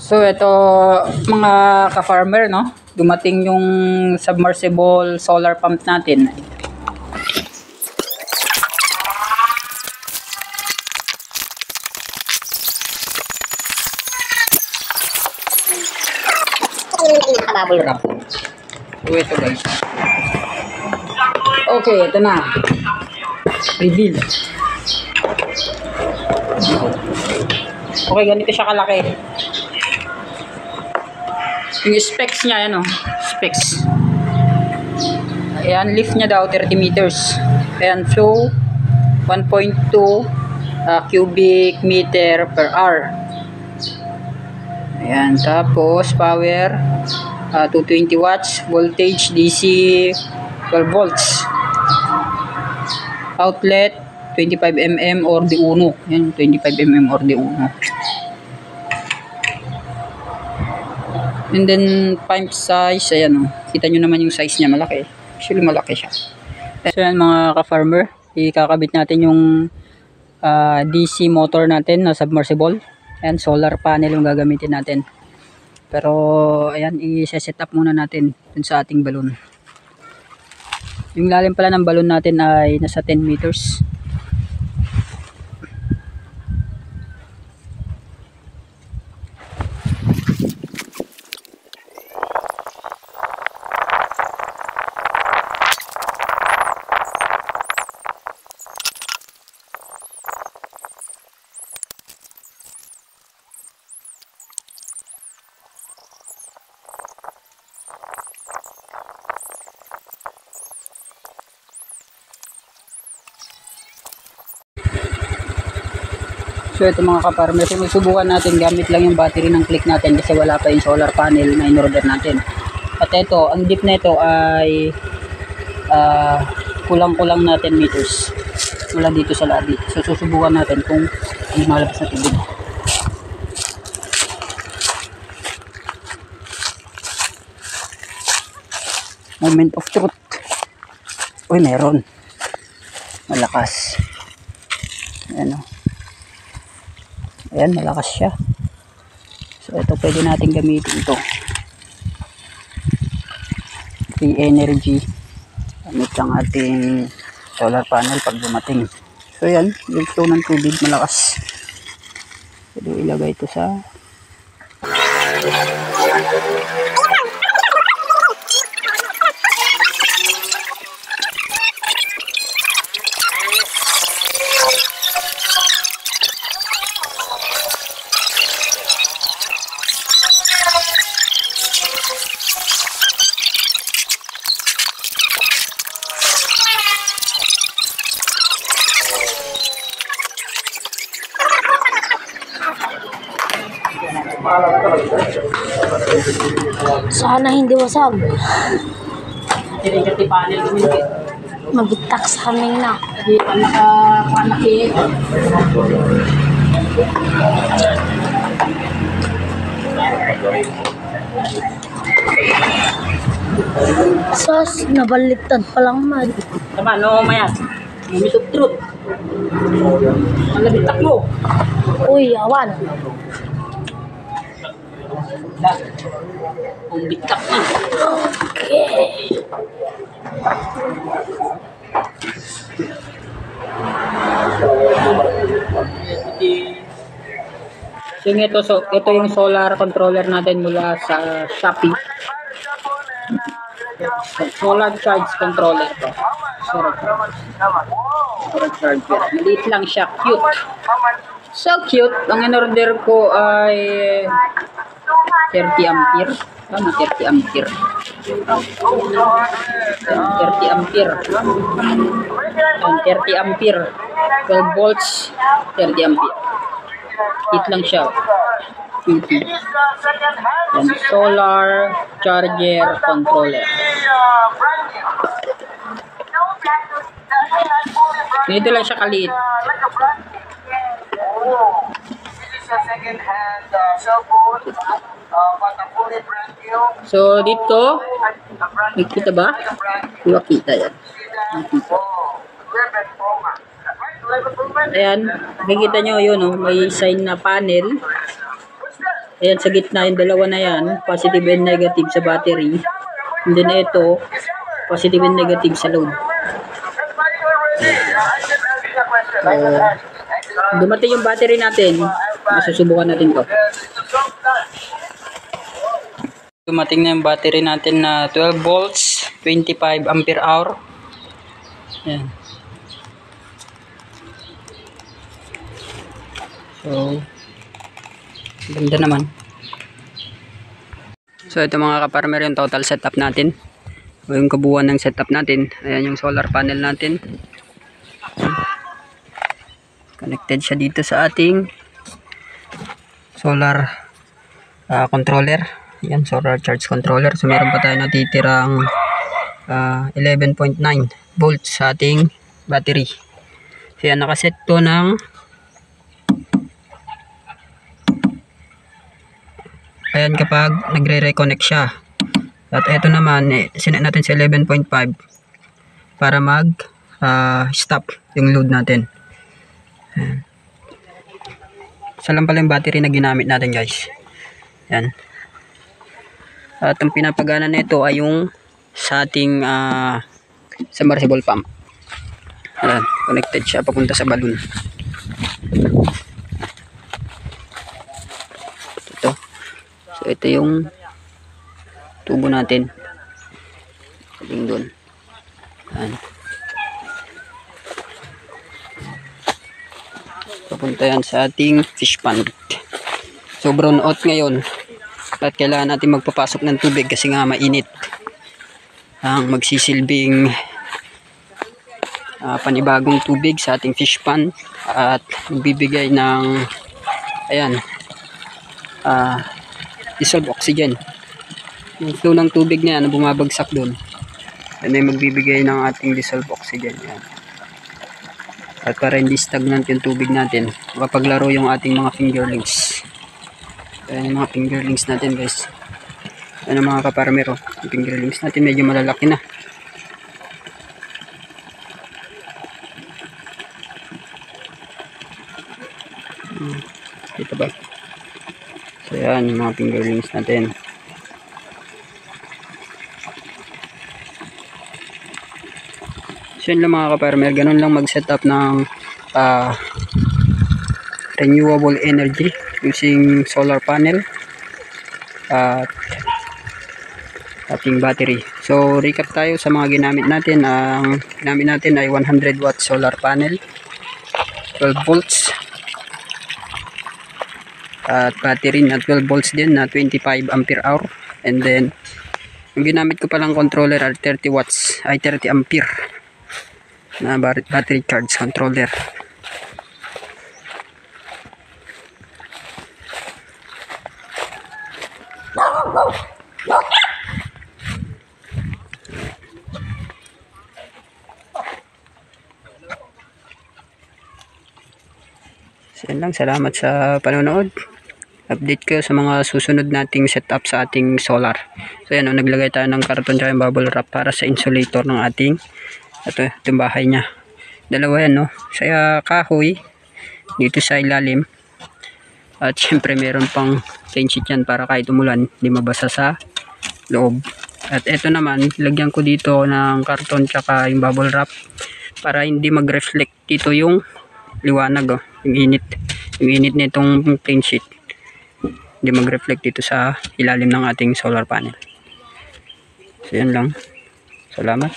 So ito mga ka-farmer, no? Dumating yung submersible solar pump natin. So ito guys. Okay, ito na. Reveal. Okay, ganito siya kalaki. Yung specs niya, ano, specs. Ayan, lift niya daw 30 meters. Ayan, flow 1.2 cubic meter per hour. Ayan, tapos power 220 watts, voltage DC 12 volts. Outlet 25 mm or di uno. Ayan, 25 mm or di uno. And then pump size, ayan o. Kita nyo naman yung size niya, malaki. Actually malaki siya. So yan mga ka-farmer, ikakabit natin yung DC motor natin na submersible. Ayan, solar panel yung gagamitin natin. Pero ayan, i-set up muna natin dun sa ating balon. Yung lalim pala ng balon natin ay nasa 10 meters. So ito mga ka-farmer, sinusubukan natin gamit lang yung battery ng click natin kasi wala pa yung solar panel na in-order natin. At ito, ang deep na ito ay kulang-kulang na 10 meters mula dito sa labi. So susubukan natin kung ano malabas na tubig. Moment of truth. Uy, meron. Malakas. Ayan o. Ayan, malakas siya. So ito pwede natin gamitin ito. Free energy. Gamit ang ating solar panel pag dumating. So yan, yung flow ng tubig malakas. Pwede ilagay ito sa sana hindi wasag. Direct panel gamitin. Mabitak sa amin na. Hindi pa nakapanaki. Sos, nabaliktad pa lang mad. Tama, no, mayat. Moment of truth. Malabitak mo. Uy, awan. Ang bitak na. Okay. So ito yung solar controller natin mula sa Shopee. Solar charge controller to. Solar charger. Maliit lang siya, cute. So cute. Ang in-order ko ay 30 ampere. Tama, 30 ampere. 30 ampere. 30 ampere. 12 volts, 30 ampere. It lang siya. Cute. And solar charger controller. Dito lang siya kaliit. So dito, nakita ba? Nakita yan. Nakita. Ayan, makikita nyo yun, oh, may sign na panel. Ayan, sa gitna yung dalawa na yan, positive and negative sa battery. And then ito, positive and negative sa load. So, dumating yung battery natin. Masusubukan natin to. Dumating na yung battery natin na 12 volts, 25 ampere hour. Ayan. So, ganda naman. So, ito mga kaparmer yung total setup natin. O yung kabuuan ng setup natin. Ayan yung solar panel natin. Connected siya dito sa ating solar controller. Ayan, solar charge controller. So, meron pa tayo natitirang 11.9 volts sa ating battery. So, yan, nakaset to ng ayan kapag nagre-reconnect siya. At ito naman, sinet natin sa 11.5 para mag-stop yung load natin. Ayan. Isa lang pala yung battery na ginamit natin guys. Ayan. At ang pinapagana nito ay yung sa ating submersible pump. Ayan, connected siya papunta sa balloon. So, ito yung tubo natin. Kaling doon. Ayan. Papunta yan sa ating fish pond. So, brown out ngayon. At kailangan natin magpapasok ng tubig kasi nga mainit. Ang magsisilbing panibagong tubig sa ating fish pond. At magbibigay ng ayan, dissolve oxygen. Yung flow ng tubig na yan na bumabagsak doon, yan ay magbibigay ng ating dissolve oxygen. Yan. At para hindi stagnant yung tubig natin, mapaglaro yung ating mga fingerlings. Yan yung mga fingerlings natin guys. Yan ang mga kaparmero. Yung fingerlings natin medyo malalaki na. Dito ba? So yan yung mga fingerlings natin. So yun lang mga kaparmer, ganun lang mag setup ng renewable energy using solar panel at ating battery. So recap tayo sa mga ginamit natin. Ang ginamit natin ay 100 watt solar panel, 12 volts, at battery na 12 volts din na 25 ampere hour. And then yung ginamit ko palang controller ay 30 watts ay 30 ampere na battery charge controller. So yan lang, salamat sa panonood. Update ko sa mga susunod nating setup sa ating solar. So yan, naglagay tayo ng karton at bubble wrap para sa insulator ng ating itong bahay niya. Dalawa yan, no? Sa kahoy dito sa ilalim. At syempre meron pang plain sheet yan para kahit umulan hindi mabasa sa loob. At ito naman, lagyan ko dito ng karton tsaka yung bubble wrap para hindi mag-reflect dito yung liwanag, yung init nitong plain sheet. Hindi mag-reflect dito sa ilalim ng ating solar panel. So yan lang. Salamat.